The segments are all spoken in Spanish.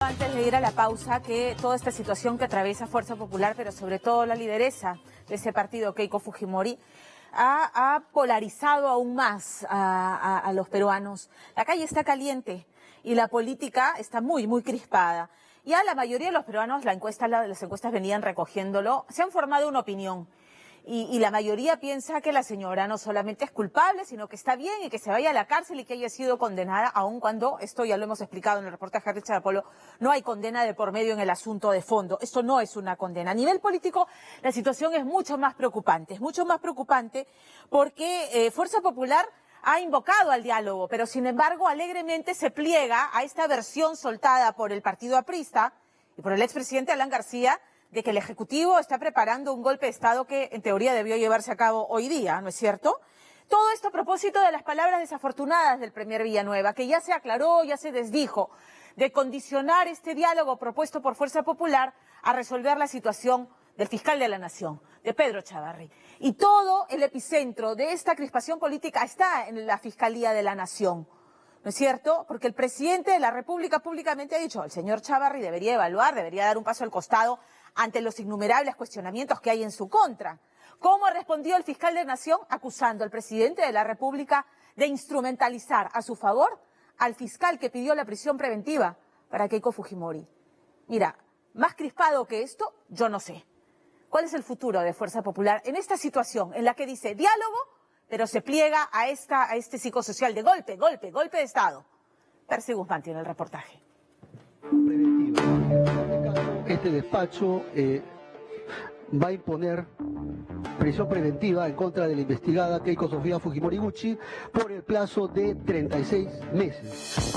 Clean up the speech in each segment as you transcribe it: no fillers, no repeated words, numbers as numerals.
antes de ir a la pausa que toda esta situación que atraviesa Fuerza Popular, pero sobre todo la lideresa de ese partido, Keiko Fujimori, ha polarizado aún más a los peruanos. La calle está caliente y la política está muy crispada. Ya la mayoría de los peruanos, las encuestas venían recogiéndolo, se han formado una opinión. Y la mayoría piensa que la señora no solamente es culpable, sino que está bien y que se vaya a la cárcel y que haya sido condenada, aun cuando, esto ya lo hemos explicado en el reportaje de Richard Apolo, no hay condena de por medio en el asunto de fondo. Esto no es una condena. A nivel político, la situación es mucho más preocupante. Es mucho más preocupante porque Fuerza Popular ha invocado al diálogo, pero sin embargo alegremente se pliega a esta versión soltada por el partido aprista y por el expresidente Alan García, de que el Ejecutivo está preparando un golpe de Estado que en teoría debió llevarse a cabo hoy día, ¿no es cierto? Todo esto a propósito de las palabras desafortunadas del premier Villanueva, que ya se aclaró, ya se desdijo, de condicionar este diálogo propuesto por Fuerza Popular a resolver la situación del fiscal de la Nación, de Pedro Chávarri. Y todo el epicentro de esta crispación política está en la Fiscalía de la Nación, ¿no es cierto? Porque el presidente de la República públicamente ha dicho, el señor Chávarri debería evaluar, debería dar un paso al costado ante los innumerables cuestionamientos que hay en su contra. ¿Cómo respondió el fiscal de Nación? Acusando al presidente de la República de instrumentalizar a su favor al fiscal que pidió la prisión preventiva para Keiko Fujimori. Mira, más crispado que esto, yo no sé. ¿Cuál es el futuro de Fuerza Popular en esta situación en la que dice diálogo, pero se pliega a este psicosocial de golpe de Estado? Percy Guzmán tiene el reportaje. Este despacho va a imponer prisión preventiva en contra de la investigada Keiko Sofía Fujimori Gucci por el plazo de 36 meses.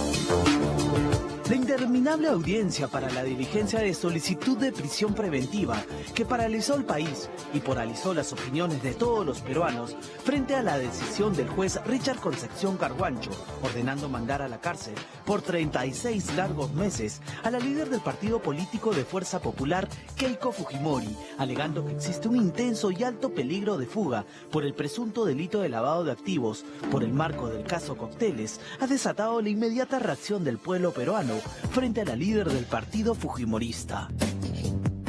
La interminable audiencia para la diligencia de solicitud de prisión preventiva que paralizó el país y polarizó las opiniones de todos los peruanos frente a la decisión del juez Richard Concepción Carguancho, ordenando mandar a la cárcel por 36 largos meses a la líder del partido político de Fuerza Popular, Keiko Fujimori, alegando que existe un intenso y alto peligro de fuga por el presunto delito de lavado de activos. Por el marco del caso Cócteles, ha desatado la inmediata reacción del pueblo peruano frente a la líder del partido fujimorista.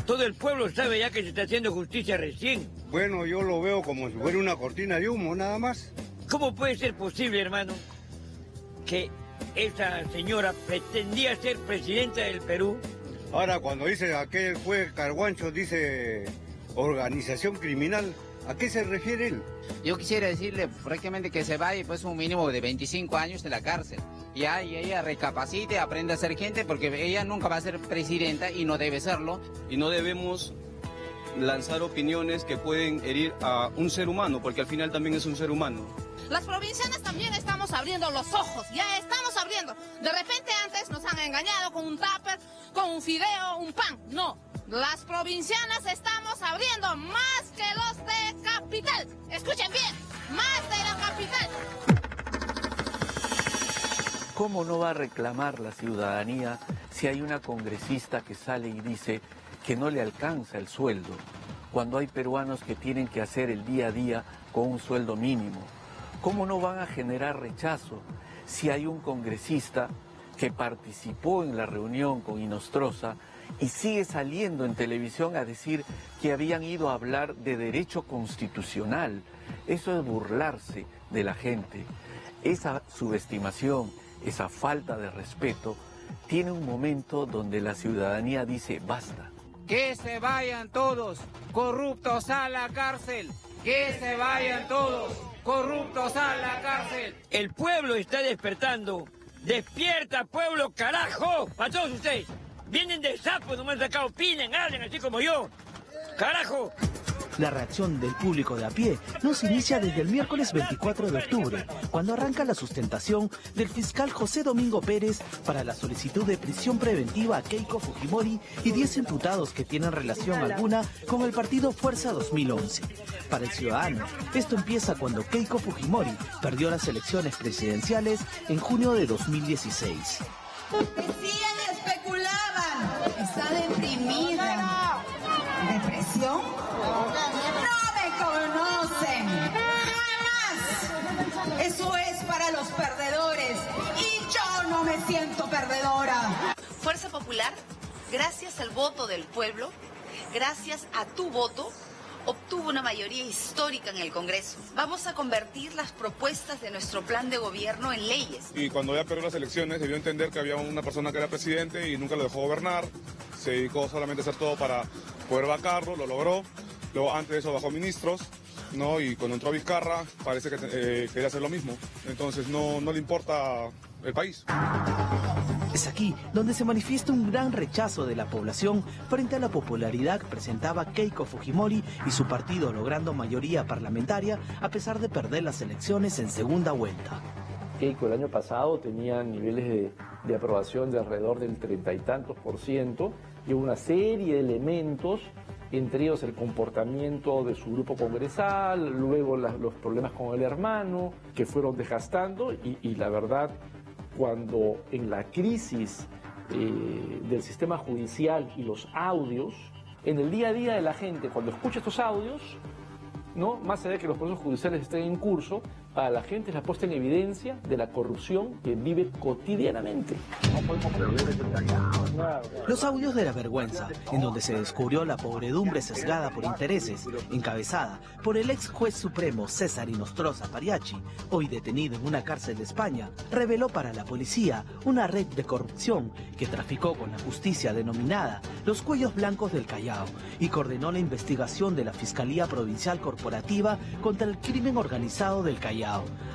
Todo el pueblo sabe ya que se está haciendo justicia recién. Bueno, yo lo veo como si fuera una cortina de humo, nada más. ¿Cómo puede ser posible, hermano, que esa señora pretendía ser presidenta del Perú? Ahora, cuando dice aquel juez Carguancho, dice organización criminal, ¿a qué se refiere él? Yo quisiera decirle prácticamente que se vaya pues un mínimo de 25 años de la cárcel. Y ella recapacite, aprenda a ser gente, porque ella nunca va a ser presidenta y no debe serlo. Y no debemos lanzar opiniones que pueden herir a un ser humano, porque al final también es un ser humano. Las provincianas también estamos abriendo los ojos, ya estamos abriendo. De repente antes nos han engañado con un tupper, con un fideo, un pan. No, las provincianas estamos abriendo más que los de capital. Escuchen bien, más de la capital. ¿Cómo no va a reclamar la ciudadanía si hay una congresista que sale y dice que no le alcanza el sueldo, cuando hay peruanos que tienen que hacer el día a día con un sueldo mínimo? ¿Cómo no van a generar rechazo si hay un congresista que participó en la reunión con Inostroza y sigue saliendo en televisión a decir que habían ido a hablar de derecho constitucional? Eso es burlarse de la gente. Esa subestimación, esa falta de respeto, tiene un momento donde la ciudadanía dice basta. Que se vayan todos corruptos a la cárcel. Que se vayan todos corruptos a la cárcel. El pueblo está despertando. ¡Despierta, pueblo, carajo! Para todos ustedes. Vienen de sapo, nomás acá opinen, hablen así como yo. ¡Carajo! La reacción del público de a pie no se inicia desde el miércoles 24 de octubre, cuando arranca la sustentación del fiscal José Domingo Pérez para la solicitud de prisión preventiva a Keiko Fujimori y 10 imputados que tienen relación alguna con el partido Fuerza 2011. Para el ciudadano, esto empieza cuando Keiko Fujimori perdió las elecciones presidenciales en junio de 2016. Decían, especulaban, está deprimida. ¿Depresión? ¡No me conocen! ¡Jamás! Eso es para los perdedores y yo no me siento perdedora. Fuerza Popular, gracias al voto del pueblo, gracias a tu voto, obtuvo una mayoría histórica en el Congreso. Vamos a convertir las propuestas de nuestro plan de gobierno en leyes. Y cuando ya perdió las elecciones debió entender que había una persona que era presidente y nunca lo dejó gobernar. Se dedicó solamente a hacer todo para poder vacarlo, lo logró. Luego antes de eso bajó ministros, ¿no? Y cuando entró Vizcarra parece que quería hacer lo mismo. Entonces no le importa el país. Es aquí donde se manifiesta un gran rechazo de la población frente a la popularidad que presentaba Keiko Fujimori y su partido, logrando mayoría parlamentaria a pesar de perder las elecciones en segunda vuelta. Keiko el año pasado tenía niveles de aprobación de alrededor del 30 y tantos %, y una serie de elementos, entre ellos el comportamiento de su grupo congresal, luego los problemas con el hermano, que fueron desgastando, y la verdad, cuando en la crisis del sistema judicial y los audios, en el día a día de la gente, cuando escucha estos audios, ¿no? Más allá de que los procesos judiciales estén en curso, para la gente es la puesta en evidencia de la corrupción que vive cotidianamente. Los audios de la vergüenza, en donde se descubrió la podredumbre sesgada por intereses, encabezada por el ex juez supremo César Inostroza Pariachi, hoy detenido en una cárcel de España, reveló para la policía una red de corrupción que traficó con la justicia denominada los Cuellos Blancos del Callao y coordinó la investigación de la Fiscalía Provincial Corporativa contra el crimen organizado del Callao.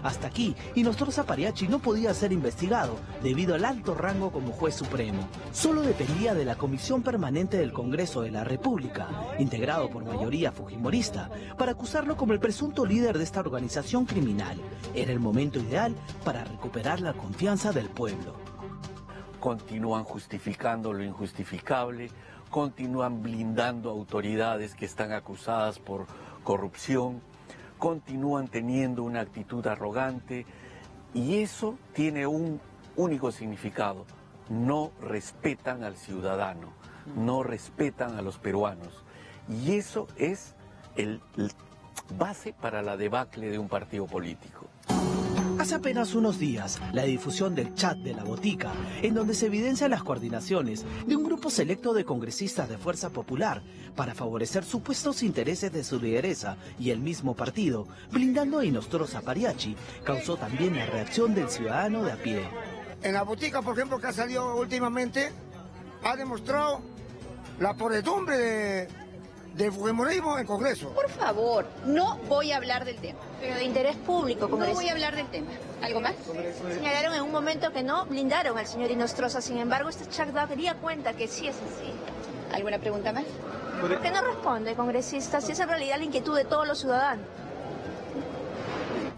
Hasta aquí, Inostroza Pariachi no podía ser investigado debido al alto rango como juez supremo. Solo dependía de la Comisión Permanente del Congreso de la República, integrado por mayoría fujimorista, para acusarlo como el presunto líder de esta organización criminal. Era el momento ideal para recuperar la confianza del pueblo. Continúan justificando lo injustificable, continúan blindando autoridades que están acusadas por corrupción, continúan teniendo una actitud arrogante, y eso tiene un único significado: no respetan al ciudadano, no respetan a los peruanos, y eso es el base para la debacle de un partido político. Hace apenas unos días, la difusión del chat de La Botica, en donde se evidencian las coordinaciones de un grupo selecto de congresistas de Fuerza Popular para favorecer supuestos intereses de su lideresa y el mismo partido, blindando a Inostroza Pariachi, causó también la reacción del ciudadano de a pie. En La Botica, por ejemplo, que ha salido últimamente, ha demostrado la podredumbre de fujimorismo en Congreso. Por favor, no voy a hablar del tema. Pero de interés público, Congreso. No voy a hablar del tema. ¿Algo más? Señalaron en un momento que no blindaron al señor Inostroza. Sin embargo, este chat daría cuenta que sí es así. ¿Alguna pregunta más? ¿Por qué no responde, congresista, si es en realidad la inquietud de todos los ciudadanos?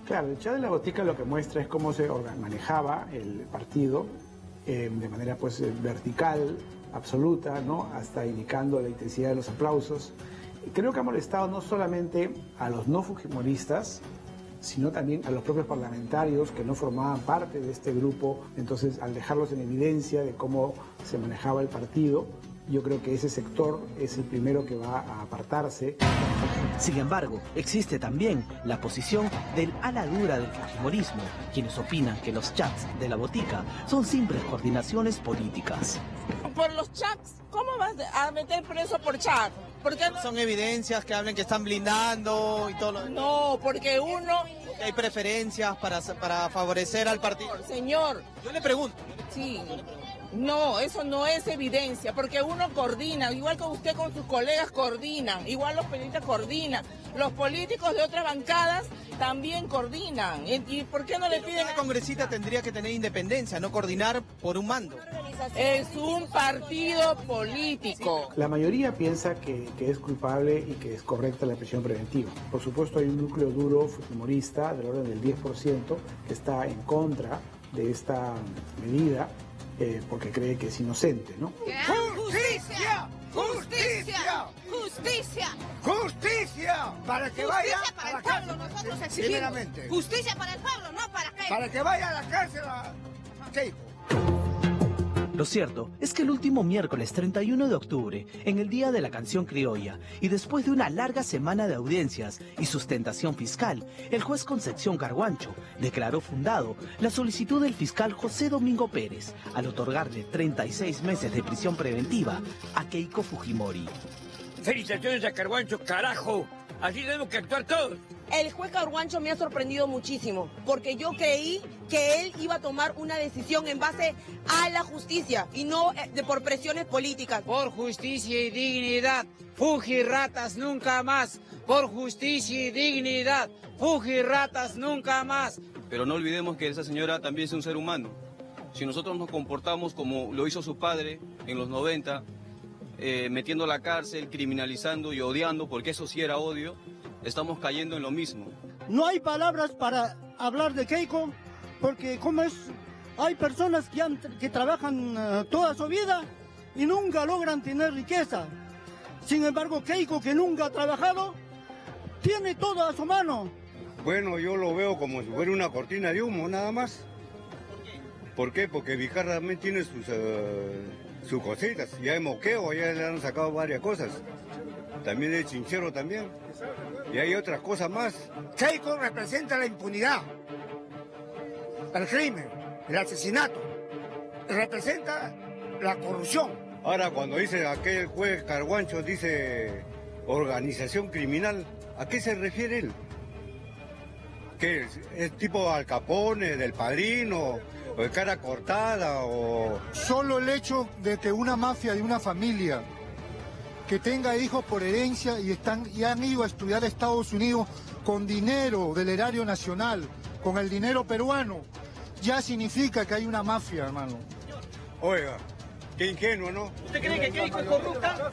Claro, el chat de La Botica lo que muestra es cómo se manejaba el partido de manera pues vertical, absoluta, ¿no? Hasta indicando la intensidad de los aplausos. Creo que ha molestado no solamente a los no fujimoristas, sino también a los propios parlamentarios que no formaban parte de este grupo. Entonces, al dejarlos en evidencia de cómo se manejaba el partido, yo creo que ese sector es el primero que va a apartarse. Sin embargo, existe también la posición del ala dura del fujimorismo, quienes opinan que los chats de La Botica son simples coordinaciones políticas. Por los chats, ¿cómo vas a meter preso por chat? ¿Por qué no? Son evidencias que hablan que están blindando y todo lo... No, porque uno... Porque hay preferencias para favorecer al partido. Señor. Yo le pregunto. Sí. No, eso no es evidencia, porque uno coordina, igual que usted con sus colegas coordinan, igual los periodistas coordinan, los políticos de otras bancadas también coordinan. ¿Y por qué no le piden? La congresista tendría que tener independencia, no coordinar por un mando. Es un partido político. La mayoría piensa que es culpable y que es correcta la prisión preventiva. Por supuesto, hay un núcleo duro fujimorista del orden del 10% que está en contra de esta medida. Porque cree que es inocente, ¿no? ¡Justicia! ¡Justicia! ¡Justicia! ¡Justicia! Para que vaya para a la el pueblo, cárcel. nosotros exigimos. Primeramente. Justicia para el pueblo, no para Keiko. Para que vaya a la cárcel a Keiko. Lo cierto es que el último miércoles 31 de octubre, en el Día de la Canción Criolla, y después de una larga semana de audiencias y sustentación fiscal, el juez Concepción Carguancho declaró fundado la solicitud del fiscal José Domingo Pérez al otorgarle 36 meses de prisión preventiva a Keiko Fujimori. Felicitaciones a Carguancho, carajo. Así tenemos que actuar todos. El juez Carguancho me ha sorprendido muchísimo, porque yo creí que él iba a tomar una decisión en base a la justicia y no por presiones políticas. Por justicia y dignidad, Fujirratas nunca más. Por justicia y dignidad, Fujirratas nunca más. Pero no olvidemos que esa señora también es un ser humano. Si nosotros nos comportamos como lo hizo su padre en los 90, metiendo a la cárcel, criminalizando y odiando, porque eso sí era odio, estamos cayendo en lo mismo. No hay palabras para hablar de Keiko, porque como es, hay personas que trabajan toda su vida y nunca logran tener riqueza. Sin embargo, Keiko, que nunca ha trabajado, tiene todo a su mano. Bueno, yo lo veo como si fuera una cortina de humo, nada más. ¿Por qué? Porque Vizcarra también tiene sus cositas. Ya de moqueo, ya le han sacado varias cosas. También de chinchero también. Y hay otras cosas más. Keiko representa la impunidad, el crimen, el asesinato. Representa la corrupción. Ahora, cuando dice aquel juez Carguancho, dice organización criminal, ¿a qué se refiere él? ¿Qué es tipo Al Capone, del Padrino, o de Cara Cortada, o...? Solo el hecho de que una mafia de una familia que tenga hijos por herencia y han ido a estudiar a Estados Unidos con dinero del erario nacional, con el dinero peruano, ya significa que hay una mafia, hermano. Oiga, qué ingenuo, ¿no? ¿Usted cree que Keiko es corrupta?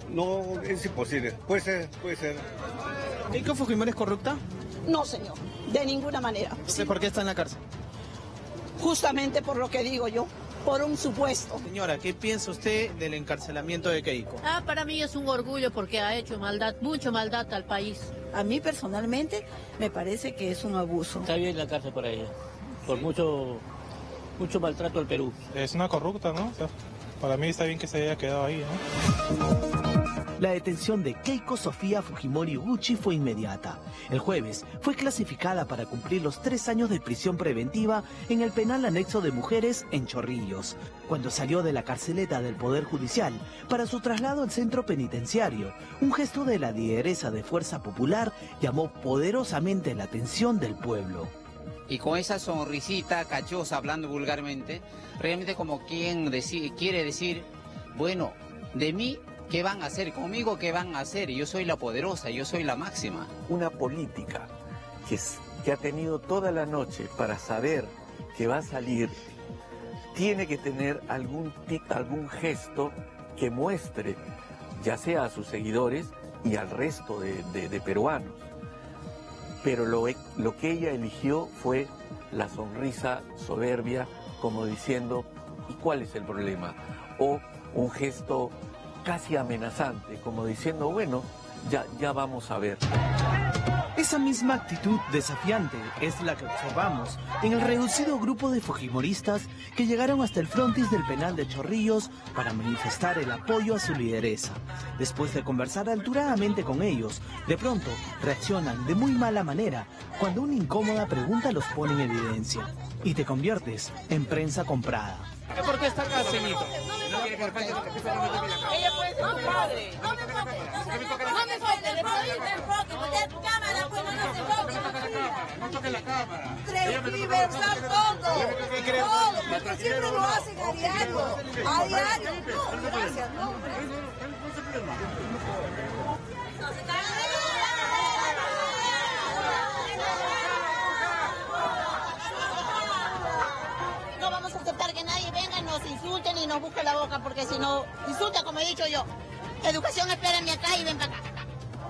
No, es imposible. Puede ser, puede ser. ¿Keiko Fujimori es corrupta? No, señor, de ninguna manera. Entonces, ¿por qué está en la cárcel? Justamente por lo que digo yo, por un supuesto. Señora, ¿qué piensa usted del encarcelamiento de Keiko? Para mí es un orgullo porque ha hecho maldad, mucha maldad al país. A mí personalmente me parece que es un abuso. Está bien la cárcel por ella, por mucho maltrato al Perú. Es una corrupta, ¿no? O sea, para mí está bien que se haya quedado ahí, ¿no? La detención de Keiko Sofía Fujimori Uguchi fue inmediata. El jueves fue clasificada para cumplir los 3 años de prisión preventiva en el penal anexo de mujeres en Chorrillos, cuando salió de la carceleta del Poder Judicial para su traslado al centro penitenciario. Un gesto de la lideresa de Fuerza Popular llamó poderosamente la atención del pueblo. Y con esa sonrisita cachosa, hablando vulgarmente, realmente como quien quiere decir, bueno, de mí, ¿qué van a hacer? Conmigo, ¿qué van a hacer? Yo soy la poderosa, yo soy la máxima. Una política que ha tenido toda la noche para saber que va a salir, tiene que tener algún gesto que muestre, ya sea a sus seguidores y al resto de peruanos. Pero lo que ella eligió fue la sonrisa soberbia, como diciendo, ¿y cuál es el problema? O un gesto casi amenazante, como diciendo, bueno, ya vamos a ver. Esa misma actitud desafiante es la que observamos en el reducido grupo de fujimoristas que llegaron hasta el frontis del penal de Chorrillos para manifestar el apoyo a su lideresa. Después de conversar alturadamente con ellos, de pronto reaccionan de muy mala manera cuando una incómoda pregunta los pone en evidencia y te conviertes en prensa comprada. ¿Por qué está acá, Cenito? Ella puede ser tu padre. No me enfoque, cámara, pues no se enfoque. No toque la cámara. Transversal todo, porque siempre lo hacen a diario. A diario, no, gracias, no, hombre. No vamos a aceptar que nadie venga y nos insulte ni nos busque la boca, porque si no, insulta como he dicho yo. Educación, espérenme acá y ven para acá.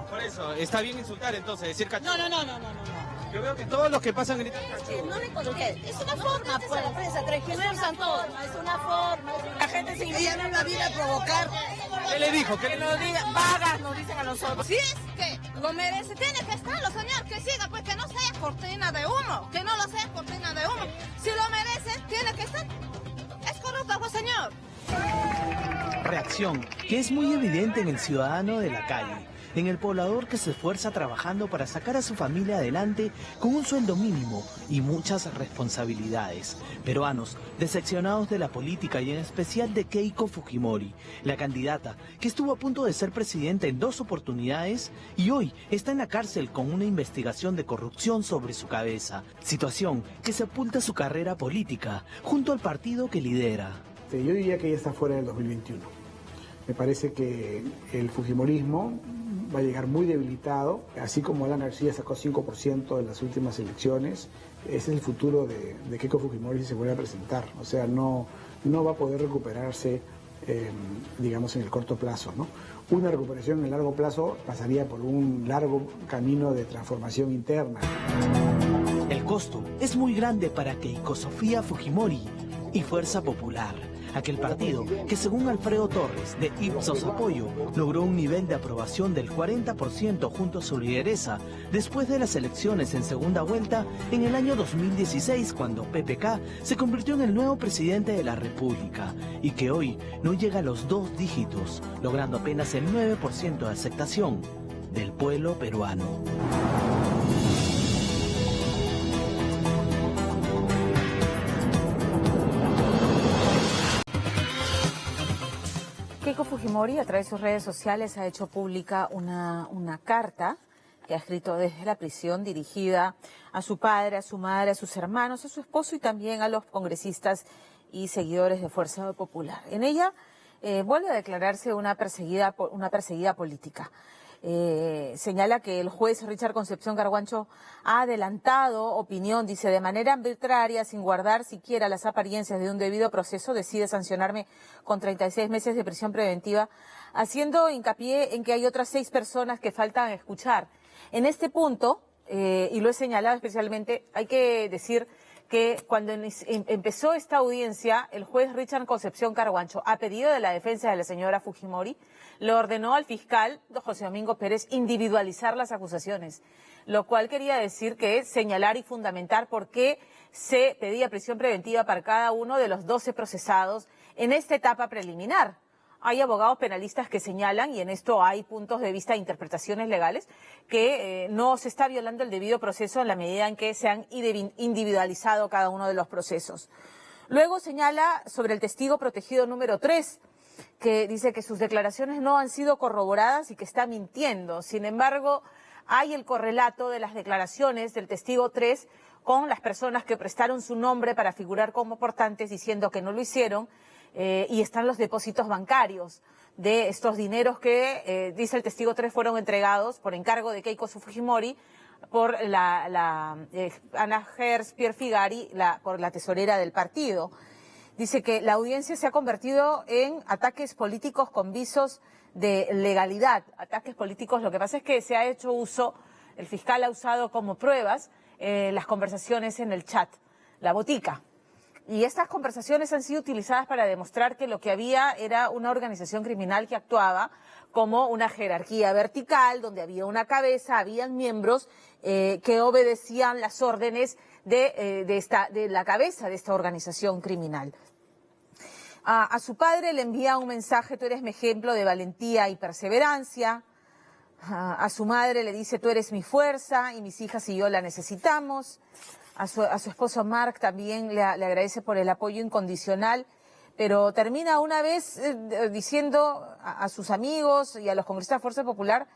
Por eso, está bien insultar entonces, decir cachudo. No. Yo veo que todos los que pasan gritan. No me coloqué. Es una forma, pues. Tergiversan todo. Es una forma. La gente se viene en la vida a provocar. ¿Qué le dijo? Que nos digan, vagas, nos dicen a nosotros. Si es que lo merece, tiene que estarlo, señor, que siga, pues que no sea cortina de humo, que no lo sea cortina de humo. Si lo merece, tiene que estar. Es corrupto. corrupta, pues, señor. Reacción que es muy evidente en el ciudadano de la calle, en el poblador que se esfuerza trabajando para sacar a su familia adelante con un sueldo mínimo y muchas responsabilidades. Peruanos decepcionados de la política y en especial de Keiko Fujimori, la candidata que estuvo a punto de ser presidenta en 2 oportunidades y hoy está en la cárcel con una investigación de corrupción sobre su cabeza. Situación que sepulta su carrera política junto al partido que lidera. Yo diría que ella está fuera del 2021. Me parece que el fujimorismo va a llegar muy debilitado, así como Alan García sacó 5% en las últimas elecciones. Ese es el futuro de Keiko Fujimori si se vuelve a presentar. O sea, no va a poder recuperarse, digamos, en el corto plazo, ¿no? Una recuperación en el largo plazo pasaría por un largo camino de transformación interna. El costo es muy grande para Keiko Sofía Fujimori y Fuerza Popular, aquel partido que según Alfredo Torres de Ipsos Apoyo logró un nivel de aprobación del 40% junto a su lideresa después de las elecciones en segunda vuelta en el año 2016 cuando PPK se convirtió en el nuevo presidente de la República y que hoy no llega a los 2 dígitos, logrando apenas el 9% de aceptación del pueblo peruano. Keiko Fujimori, a través de sus redes sociales, ha hecho pública una carta que ha escrito desde la prisión dirigida a su padre, a su madre, a sus hermanos, a su esposo y también a los congresistas y seguidores de Fuerza Popular. En ella vuelve a declararse una perseguida política. Señala que el juez Richard Concepción Carguancho ha adelantado opinión, dice, de manera arbitraria, sin guardar siquiera las apariencias de un debido proceso, decide sancionarme con 36 meses de prisión preventiva, haciendo hincapié en que hay otras 6 personas que faltan escuchar. En este punto, y lo he señalado especialmente, hay que decir que cuando empezó esta audiencia, el juez Richard Concepción Carguancho, a pedido de la defensa de la señora Fujimori, le ordenó al fiscal José Domingo Pérez individualizar las acusaciones, lo cual quería decir que señalar y fundamentar por qué se pedía prisión preventiva para cada uno de los 12 procesados en esta etapa preliminar. Hay abogados penalistas que señalan, y en esto hay puntos de vista e interpretaciones legales, que no se está violando el debido proceso en la medida en que se han individualizado cada uno de los procesos. Luego señala sobre el testigo protegido número 3, que dice que sus declaraciones no han sido corroboradas y que está mintiendo. Sin embargo, hay el correlato de las declaraciones del testigo 3 con las personas que prestaron su nombre para figurar como portantes diciendo que no lo hicieron, y están los depósitos bancarios de estos dineros que, dice el testigo 3, fueron entregados por encargo de Keiko Fujimori por Ana Gers Pierre Figari, por la tesorera del partido. Dice que la audiencia se ha convertido en ataques políticos con visos de legalidad. Ataques políticos, lo que pasa es que se ha hecho uso, el fiscal ha usado como pruebas las conversaciones en el chat, la botica. Y estas conversaciones han sido utilizadas para demostrar que lo que había era una organización criminal que actuaba como una jerarquía vertical, donde había una cabeza, habían miembros que obedecían las órdenes de la cabeza de esta organización criminal. A su padre le envía un mensaje: tú eres mi ejemplo de valentía y perseverancia. A su madre le dice: tú eres mi fuerza y mis hijas y yo la necesitamos. A su esposo Mark también le agradece por el apoyo incondicional, pero termina una vez diciendo a sus amigos y a los congresistas de Fuerza Popular: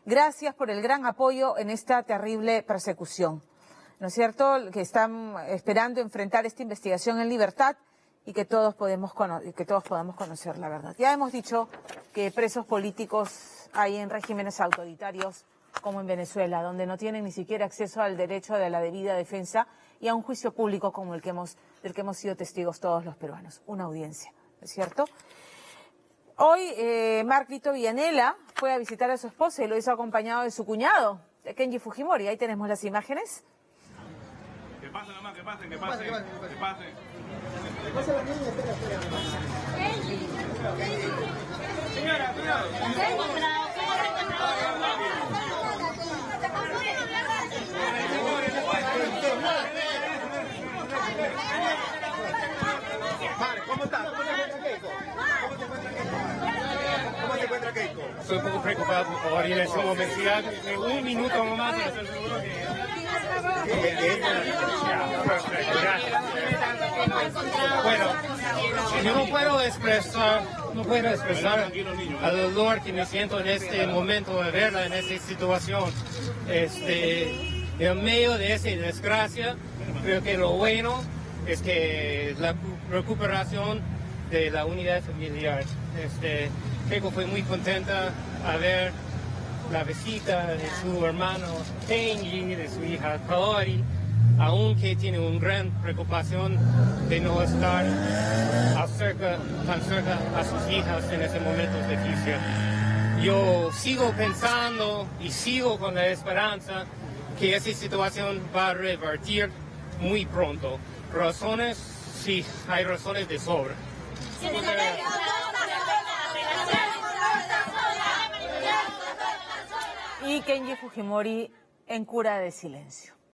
gracias por el gran apoyo en esta terrible persecución. ¿No es cierto? Que están esperando enfrentar esta investigación en libertad y que todos podamos conocer la verdad. Ya hemos dicho que presos políticos hay en regímenes autoritarios como en Venezuela, donde no tienen ni siquiera acceso al derecho de la debida defensa y a un juicio público como del que hemos sido testigos todos los peruanos, una audiencia, ¿no es cierto? Hoy Mark Vito Villanela fue a visitar a su esposa y lo hizo acompañado de su cuñado, de Kenji Fujimori. Ahí tenemos las imágenes. Que pasen nomás, que pasen. Señora, ¿Cómo está? ¿Cómo se encuentra Keiko? ¿Cómo se encuentra Keiko? Estoy un poco preocupado por ir en este momento. Si un minuto nomás, estoy seguro que... Gracias. Bueno, yo no puedo expresar el dolor que me siento en este momento de verla en esta situación. En medio de esa desgracia, creo que lo bueno es que la recuperación de la unidad familiar. Keiko fue muy contenta a ver la visita de su hermano Tengi, de su hija Kaori, aunque tiene una gran preocupación de no estar tan cerca a sus hijas en ese momento difícil. Yo sigo pensando y sigo con la esperanza que esa situación va a revertir muy pronto. Razones, sí, hay razones de sobra. Y Kenji Fujimori en cura de silencio.